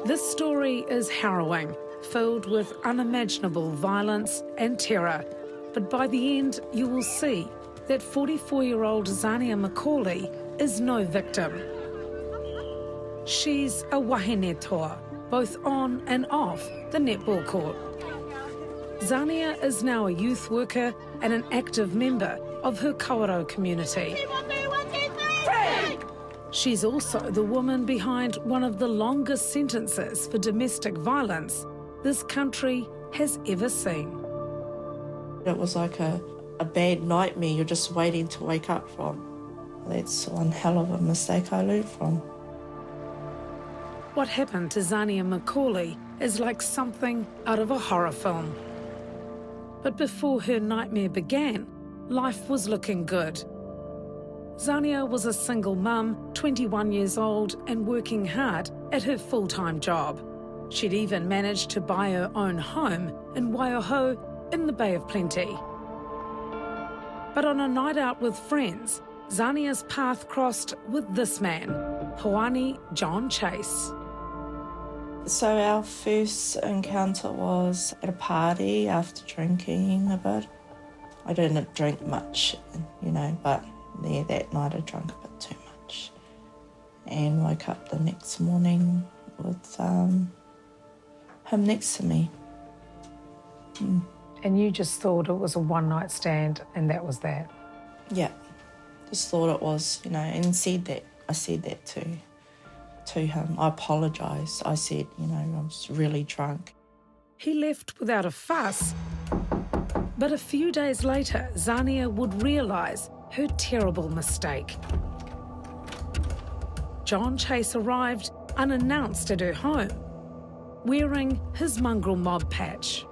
This story is harrowing, filled with unimaginable violence and terror. But by the end, you will see that 44-year-old Zania McCauley is no victim. She's a wahine toa, both on and off the netball court. Zania is now a youth worker and an active member of her kawerau community. She's also the woman behind one of the longest sentences for domestic violence this country has ever seen. It was like a bad nightmare you're just waiting to wake up from. That's one hell of a mistake I learned from. What happened to Zania McCauley is like something out of a horror film. But before her nightmare began, life was looking good. Zania was a single mum, 21 years old, and working hard at her full-time job. She'd even managed to buy her own home in Waiaho in the Bay of Plenty. But on a night out with friends, Zania's path crossed with this man, Hoani John Chase. So our first encounter was at a party after drinking a bit. I didn't drink much, but there that night I drank a bit too much. And woke up the next morning with him next to me. And you just thought it was a one-night stand and that was that? Yeah, just thought it was, and I said that to him. I apologised. I said, I was really drunk. He left without a fuss. But a few days later, Zania would realise her terrible mistake. John Chase arrived unannounced at her home, wearing his Mongrel mob patch.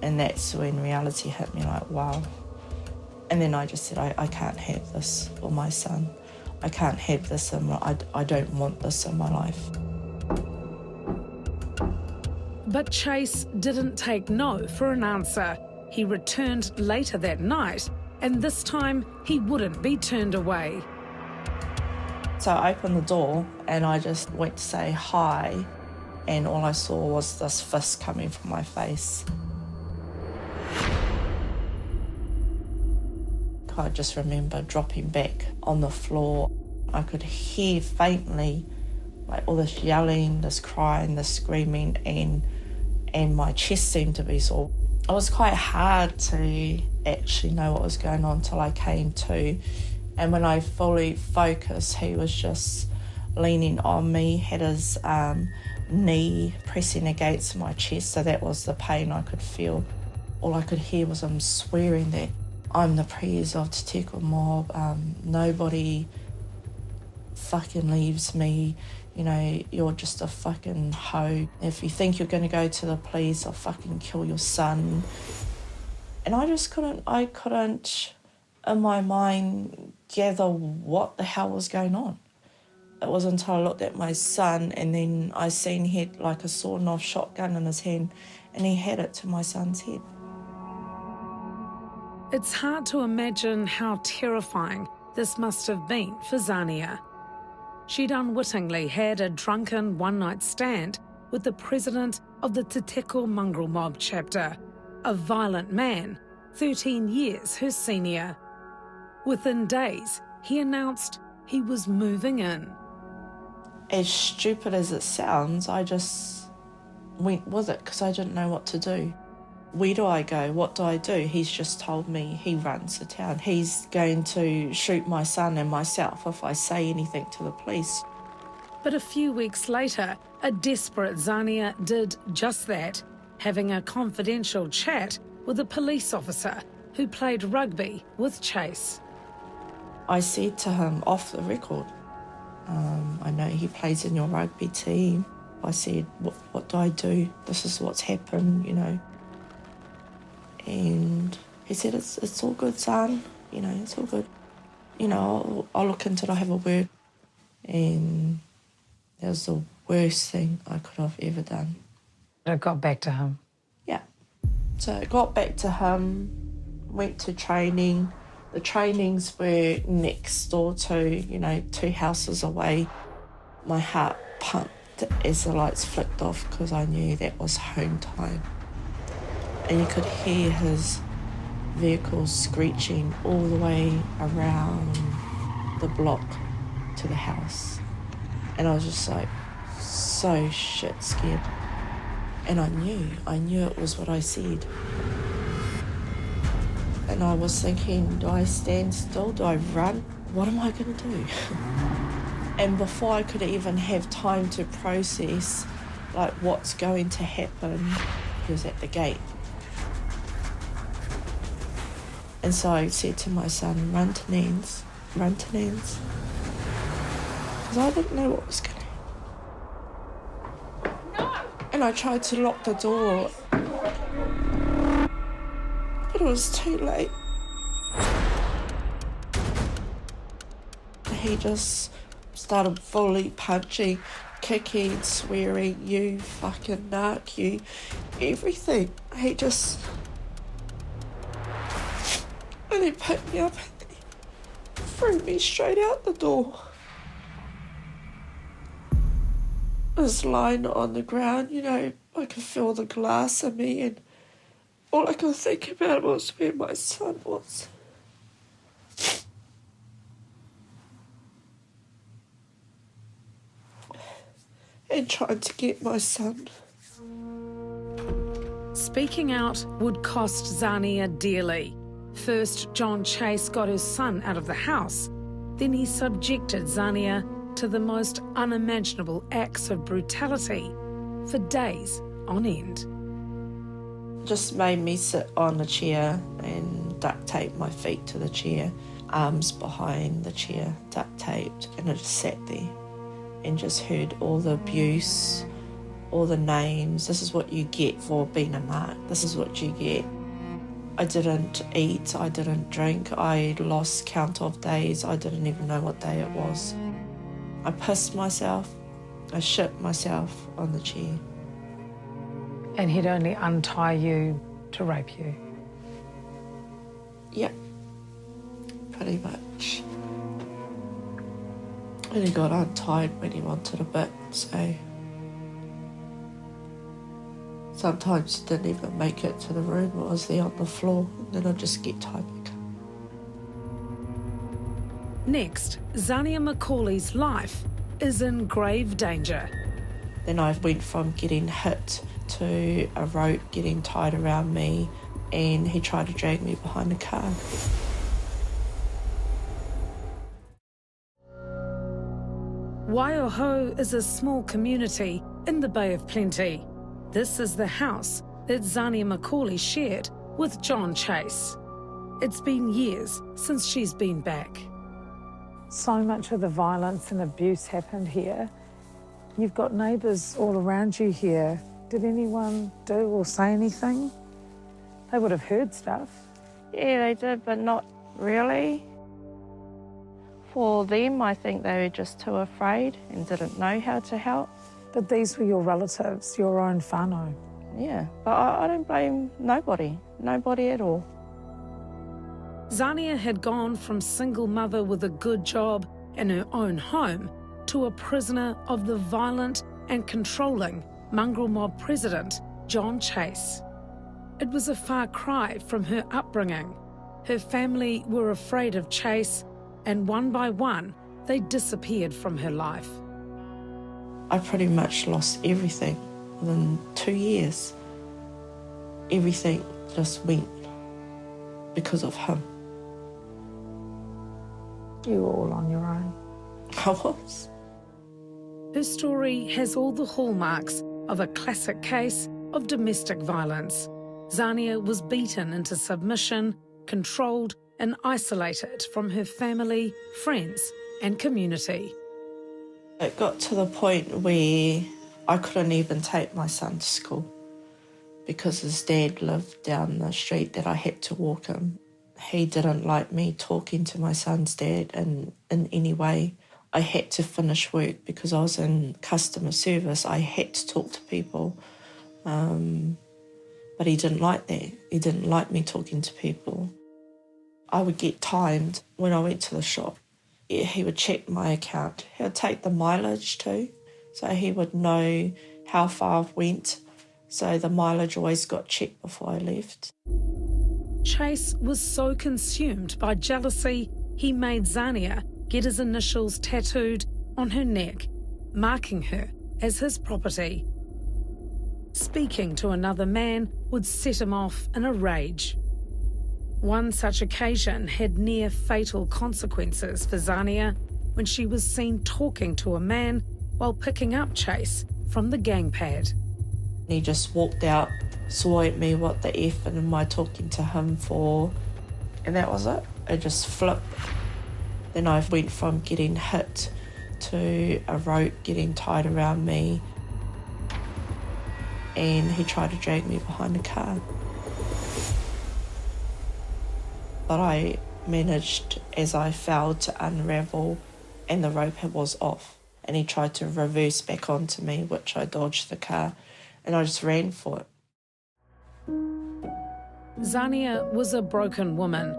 And that's when reality hit me, like, wow. And then I just said, I can't have this for my son. I can't have this I don't want this in my life. But Chase didn't take no for an answer. He returned later that night, and this time he wouldn't be turned away. So I opened the door and I just went to say hi, and all I saw was this fist coming from my face. I just remember dropping back on the floor. I could hear faintly like all this yelling, this crying, this screaming, and my chest seemed to be sore. It was quite hard to actually know what was going on till I came to. And when I fully focused, he was just leaning on me, had his knee pressing against my chest, so that was the pain I could feel. All I could hear was him swearing that I'm the prayers of the Teko mob, nobody fucking leaves me, you're just a fucking hoe. If you think you're going to go to the police, I'll fucking kill your son. And I couldn't in my mind gather what the hell was going on. It wasn't until I looked at my son and then I seen he had like a sawn-off shotgun in his hand and he had it to my son's head. It's hard to imagine how terrifying this must have been for Zania. She'd unwittingly had a drunken one-night stand with the president of the Teko Mongrel mob chapter, a violent man, 13 years her senior. Within days, he announced he was moving in. As stupid as it sounds, I just went with it because I didn't know what to do. Where do I go? What do I do? He's just told me he runs the town. He's going to shoot my son and myself if I say anything to the police. But a few weeks later, a desperate Zania did just that, having a confidential chat with a police officer who played rugby with Chase. I said to him off the record, I know he plays in your rugby team. I said, what do I do? This is what's happened, And he said, it's all good, son. It's all good. I'll look into it, I'll have a word. And that was the worst thing I could have ever done. It got back to him? Yeah. So I got back to him, went to training. The trainings were next door to, 2 houses away. My heart pumped as the lights flicked off because I knew that was home time. And you could hear his vehicle screeching all the way around the block to the house. And I was just like so shit scared. And I knew it was what I said. And I was thinking, do I stand still? Do I run? What am I going to do? And before I could even have time to process like what's going to happen, he was at the gate. And so I said to my son, run to Nan's. Because I didn't know what was going to happen. No! And I tried to lock the door, but it was too late. He just started fully punching, kicking, swearing, you fucking narc, you, everything. He just... And he picked me up and he threw me straight out the door. I was lying on the ground, you know, I could feel the glass in me, and all I could think about was where my son was. And trying to get my son. Speaking out would cost Zania dearly. First, John Chase got his son out of the house. Then he subjected Zania to the most unimaginable acts of brutality for days on end. Just made me sit on a chair and duct tape my feet to the chair, arms behind the chair, duct taped, and I just sat there and just heard all the abuse, all the names. This is what you get for being a mark. This is what you get. I didn't eat, I didn't drink, I lost count of days. I didn't even know what day it was. I pissed myself, I shit myself on the chair. And he'd only untie you to rape you? Yep, pretty much. And he got untied when he wanted a bit, so sometimes he didn't even make it to the room. I was there on the floor, and then I'd just get tied back up. Next, Zania McCauley's life is in grave danger. Then I went from getting hit to a rope getting tied around me, and he tried to drag me behind a car. Waiho is a small community in the Bay of Plenty. This is the house that Zania McCauley shared with John Chase. It's been years since she's been back. So much of the violence and abuse happened here. You've got neighbours all around you here. Did anyone do or say anything? They would have heard stuff. Yeah, they did, but not really. For them, I think they were just too afraid and didn't know how to help. But these were your relatives, your own whānau. Yeah, but I don't blame nobody at all. Zania had gone from single mother with a good job and her own home to a prisoner of the violent and controlling Mongrel mob president, John Chase. It was a far cry from her upbringing. Her family were afraid of Chase, and one by one, they disappeared from her life. I pretty much lost everything within 2 years. Everything just went because of him. You were all on your own. I was. Her story has all the hallmarks of a classic case of domestic violence. Zania was beaten into submission, controlled and isolated from her family, friends and community. It got to the point where I couldn't even take my son to school because his dad lived down the street that I had to walk him. He didn't like me talking to my son's dad in any way. I had to finish work because I was in customer service. I had to talk to people. But he didn't like that. He didn't like me talking to people. I would get timed when I went to the shop. He would check my account. He would take the mileage too. so he would know how far I've went, so the mileage always got checked before I left. Chase was so consumed by jealousy, he made Zania get his initials tattooed on her neck, marking her as his property. Speaking to another man would set him off in a rage. One such occasion had near fatal consequences for Zania when she was seen talking to a man while picking up Chase from the gang pad. He just walked out, saw at me, what the F and am I talking to him for? And that was it. It just flipped. Then I went from getting hit to a rope getting tied around me, and he tried to drag me behind the car. But I managed, as I fell, to unravel, and the rope was off. And he tried to reverse back onto me, which I dodged the car, and I just ran for it. Zania was a broken woman.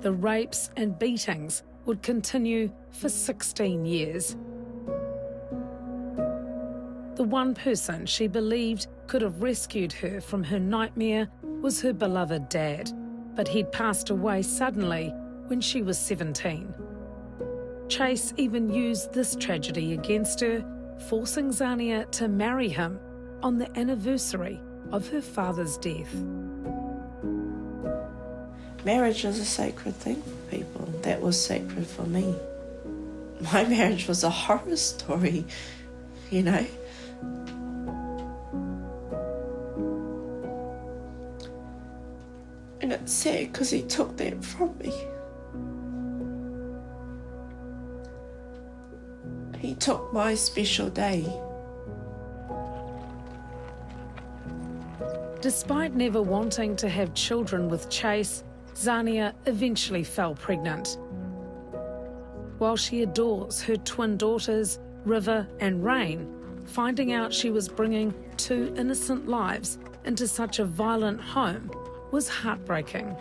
The rapes and beatings would continue for 16 years. The one person she believed could have rescued her from her nightmare was her beloved dad, but he'd passed away suddenly when she was 17. Chase even used this tragedy against her, forcing Zania to marry him on the anniversary of her father's death. Marriage is a sacred thing for people. That was sacred for me. My marriage was a horror story, you know. And it's sad because he took that from me. He took my special day. Despite never wanting to have children with Chase, Zania eventually fell pregnant. While she adores her twin daughters, River and Rain, finding out she was bringing two innocent lives into such a violent home was heartbreaking.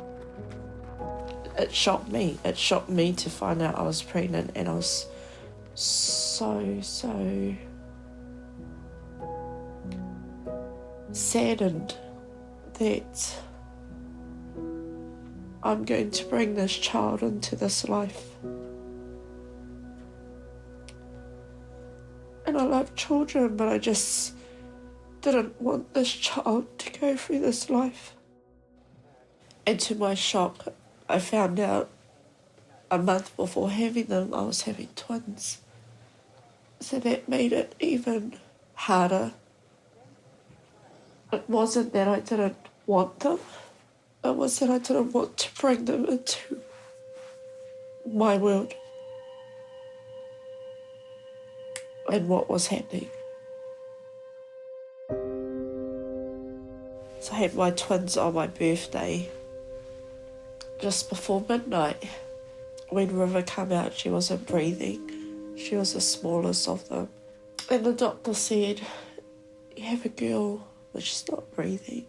It shocked me. It shocked me to find out I was pregnant, and I was so saddened that I'm going to bring this child into this life. And I love children, but I just didn't want this child to go through this life. And to my shock, I found out a month before having them, I was having twins. So that made it even harder. It wasn't that I didn't want them. It was that I didn't want to bring them into my world and what was happening. So I had my twins on my birthday. Just before midnight, when River came out, she wasn't breathing. She was the smallest of them. And the doctor said, "You have a girl, but she's not breathing."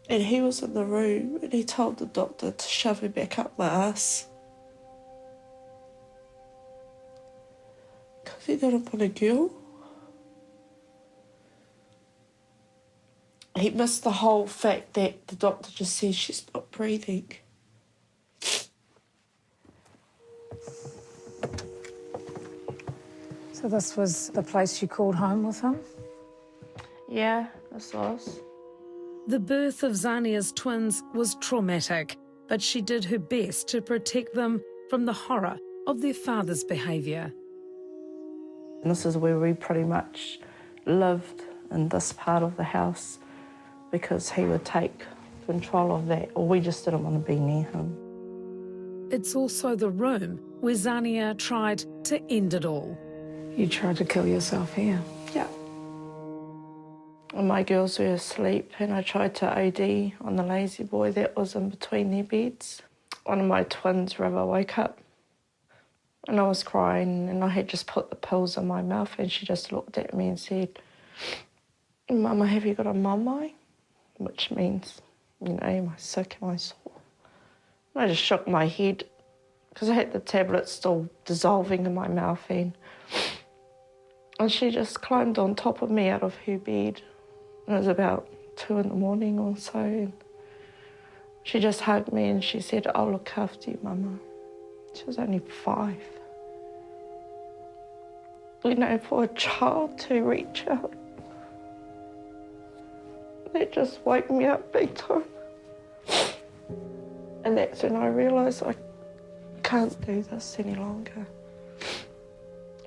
And he was in the room, and he told the doctor to shove her back up my ass. Because he didn't want a girl. He missed the whole fact that the doctor just said she's not breathing. So this was the place you called home with him? Yeah, this was. The birth of Zania's twins was traumatic, but she did her best to protect them from the horror of their father's behaviour. And this is where we pretty much lived, in this part of the house, because he would take control of that, or we just didn't want to be near him. It's also the room where Zania tried to end it all. You tried to kill yourself here? Yeah. And my girls were asleep, and I tried to OD on the lazy boy that was in between their beds. One of my twins, River, woke up, and I was crying, and I had just put the pills in my mouth, and she just looked at me and said, "Mama, have you got a mummy?" Which means, you know, am I sick, am I sore? And I just shook my head because I had the tablet still dissolving in my mouth, and And she just climbed on top of me out of her bed. It was about 2 in the morning or so. And she just hugged me and she said, "I'll look after you, Mama." She was only 5. You know, for a child to reach out, that just woke me up big time. And that's when I realised I can't do this any longer.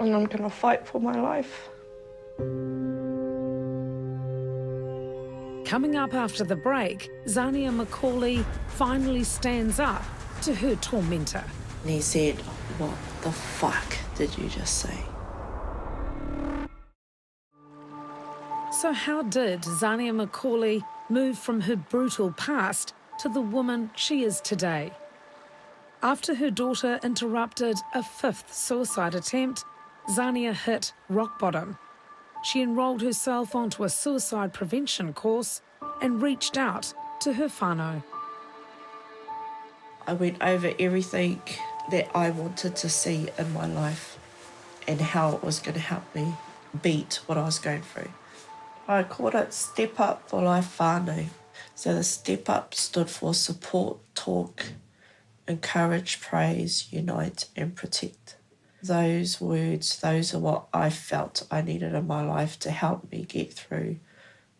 And I'm going to fight for my life. Coming up after the break, Zania McCauley finally stands up to her tormentor. And he said, "What the fuck did you just say?" So how did Zania McCauley move from her brutal past to the woman she is today? After her daughter interrupted a 5th suicide attempt, Zania hit rock bottom. She enrolled herself onto a suicide prevention course and reached out to her whānau. I went over everything that I wanted to see in my life and how it was going to help me beat what I was going through. I called it Step Up for Life whānau. So the Step Up stood for support, talk, encourage, praise, unite and protect. Those words, those are what I felt I needed in my life to help me get through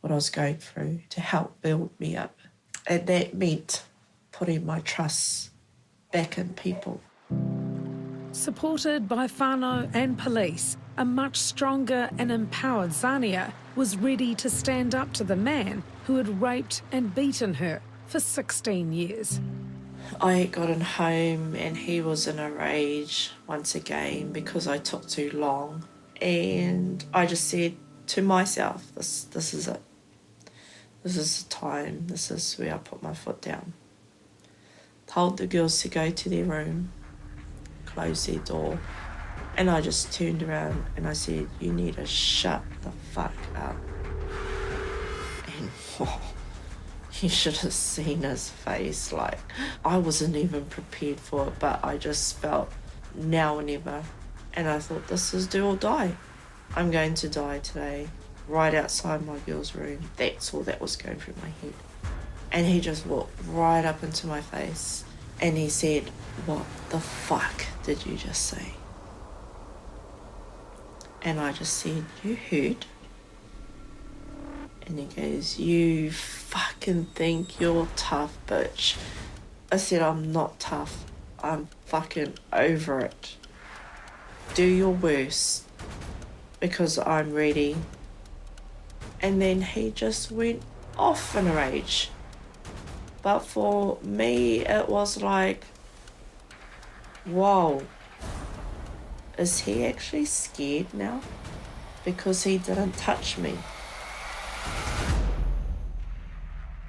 what I was going through, to help build me up. And that meant putting my trust back in people. Supported by whānau and police, a much stronger and empowered Zania was ready to stand up to the man who had raped and beaten her for 16 years. I had gotten home and he was in a rage once again because I took too long. And I just said to myself, this is it. This is the time. This is where I put my foot down. Told the girls to go to their room, close their door. And I just turned around and I said, "You need to shut the fuck up." And you should have seen his face. Like, I wasn't even prepared for it, but I just felt now or never. And I thought, this is do or die. I'm going to die today, right outside my girl's room. That's all that was going through my head. And he just walked right up into my face and he said, "What the fuck did you just say?" And I just said, "You heard?" And he goes, "You fucking think you're tough, bitch." I said, "I'm not tough. I'm fucking over it. Do your worst because I'm ready." And then he just went off in a rage. But for me, it was like, whoa, is he actually scared now? Because he didn't touch me.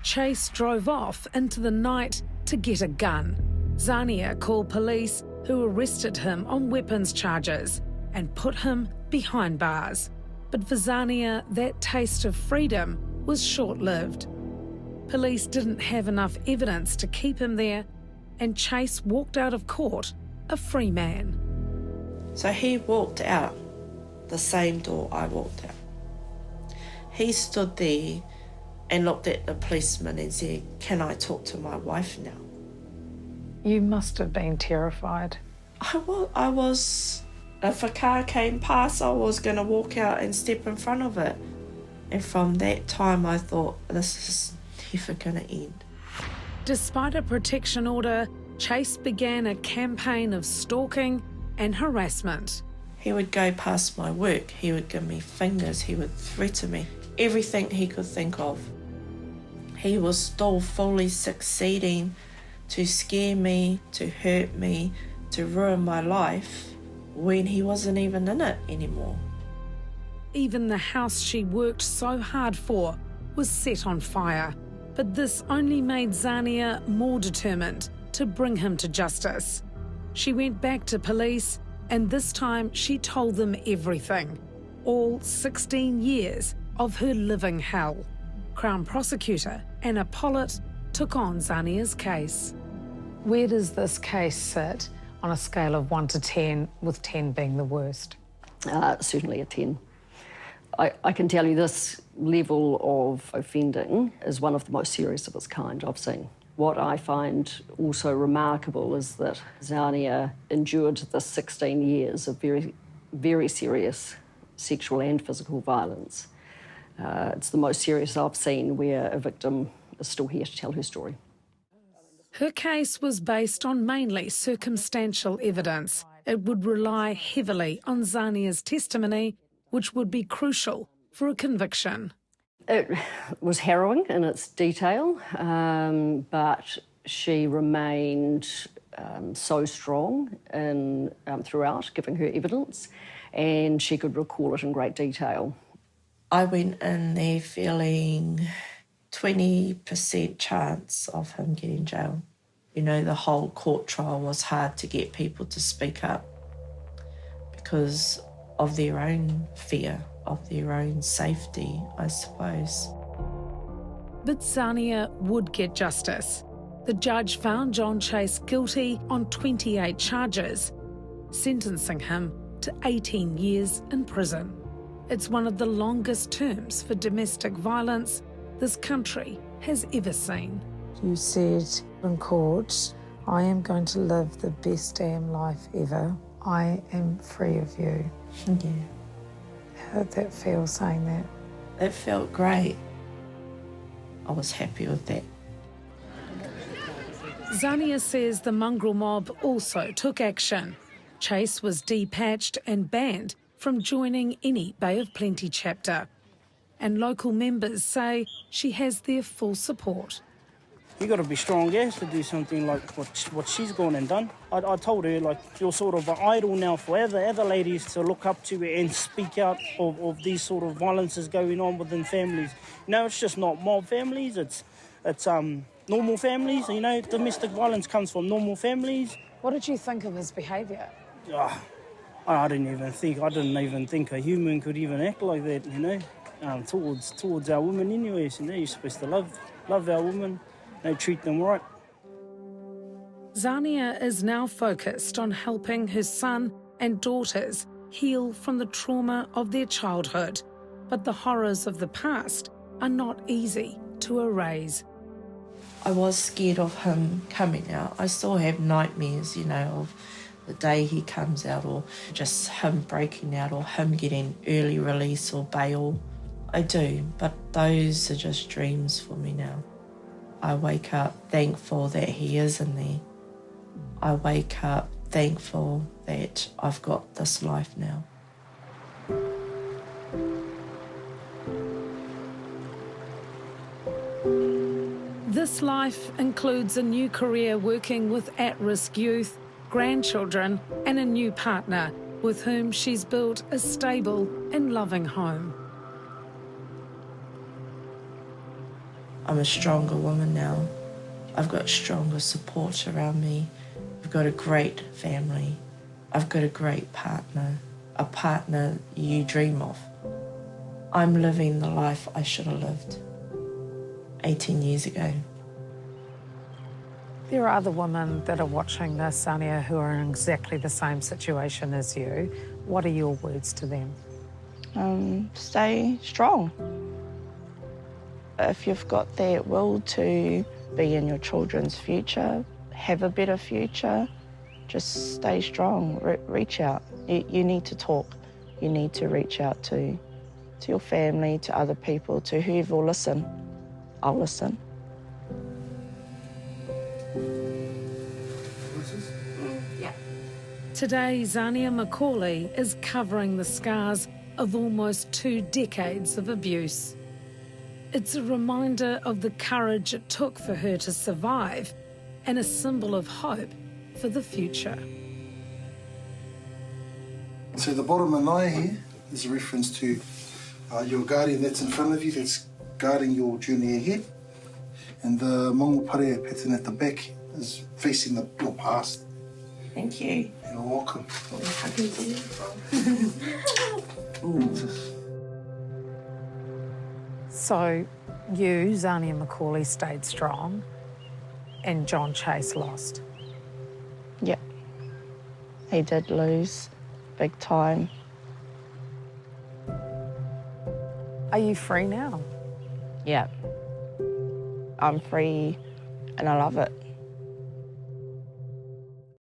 Chase drove off into the night to get a gun. Zania called police, who arrested him on weapons charges and put him behind bars. But for Zania, that taste of freedom was short-lived. Police didn't have enough evidence to keep him there, and Chase walked out of court a free man. So he walked out the same door I walked out. He stood there and looked at the policeman and said, "Can I talk to my wife now?" You must have been terrified. I was. If a car came past, I was going to walk out and step in front of it. And from that time, I thought, this is never going to end. Despite a protection order, Chase began a campaign of stalking and harassment. He would go past my work. He would give me fingers. He would threaten me. Everything he could think of. He was still fully succeeding to scare me, to hurt me, to ruin my life when he wasn't even in it anymore. Even the house she worked so hard for was set on fire. But this only made Zania more determined to bring him to justice. She went back to police, and this time she told them everything. All 16 years of her living hell. Crown Prosecutor Anna Pollitt took on Zania's case. Where does this case sit on a scale of 1 to 10, with 10 being the worst? Certainly a 10. I can tell you this level of offending is one of the most serious of its kind I've seen. What I find also remarkable is that Zania endured the 16 years of very, very serious sexual and physical violence. It's the most serious I've seen where a victim is still here to tell her story. Her case was based on mainly circumstantial evidence. It would rely heavily on Zania's testimony, which would be crucial for a conviction. It was harrowing in its detail, but she remained so strong throughout giving her evidence, and she could recall it in great detail. I went in there feeling 20% chance of him getting jail. You know, the whole court trial was hard to get people to speak up because of their own fear, of their own safety, I suppose. But Zania would get justice. The judge found John Chase guilty on 28 charges, sentencing him to 18 years in prison. It's one of the longest terms for domestic violence this country has ever seen. You said in court, I am going to live the best damn life ever. I am free of you. Yeah. How did that feel saying that? It felt great. I was happy with that. Zania says the Mongrel mob also took action. Chase was depatched and banned from joining any Bay of Plenty chapter. And local members say she has their full support. You got to be strong, yes, to do something like what she's gone and done. I told her, like, you're sort of an idol now for other ladies to look up to and speak out of these sort of violences going on within families. You know, it's just not mob families, it's normal families. You know, domestic violence comes from normal families. What did you think of his behaviour? I didn't even think a human could even act like that, you know, towards our women anyways. You know, you're supposed to love our women, you know, treat them right. Zania is now focused on helping her son and daughters heal from the trauma of their childhood. But the horrors of the past are not easy to erase. I was scared of him coming out. I still have nightmares, you know, of the day he comes out, or just him breaking out, or him getting early release or bail. I do, but those are just dreams for me now. I wake up thankful that he is in there. I wake up thankful that I've got this life now. This life includes a new career working with at-risk youth, grandchildren, and a new partner with whom she's built a stable and loving home. I'm a stronger woman now. I've got stronger support around me. I've got a great family. I've got a great partner, a partner you dream of. I'm living the life I should have lived 18 years ago. There are other women that are watching this, Zania, who are in exactly the same situation as you. What are your words to them? Stay strong. If you've got that will to be in your children's future, have a better future, just stay strong, reach out. You need to talk. You need to reach out to your family, to other people, to whoever will listen. I'll listen. Today, Zania McCauley is covering the scars of almost 2 decades of abuse. It's a reminder of the courage it took for her to survive and a symbol of hope for the future. So the bottom eye here is a reference to your guardian that's in front of you, that's guarding your journey ahead. And the Mongrel Parea pattern at the back is facing your past. Thank you. You're welcome. Happy to. So you, Zania McCauley, stayed strong and John Chase lost. Yep. He did lose big time. Are you free now? Yeah. I'm free and I love it.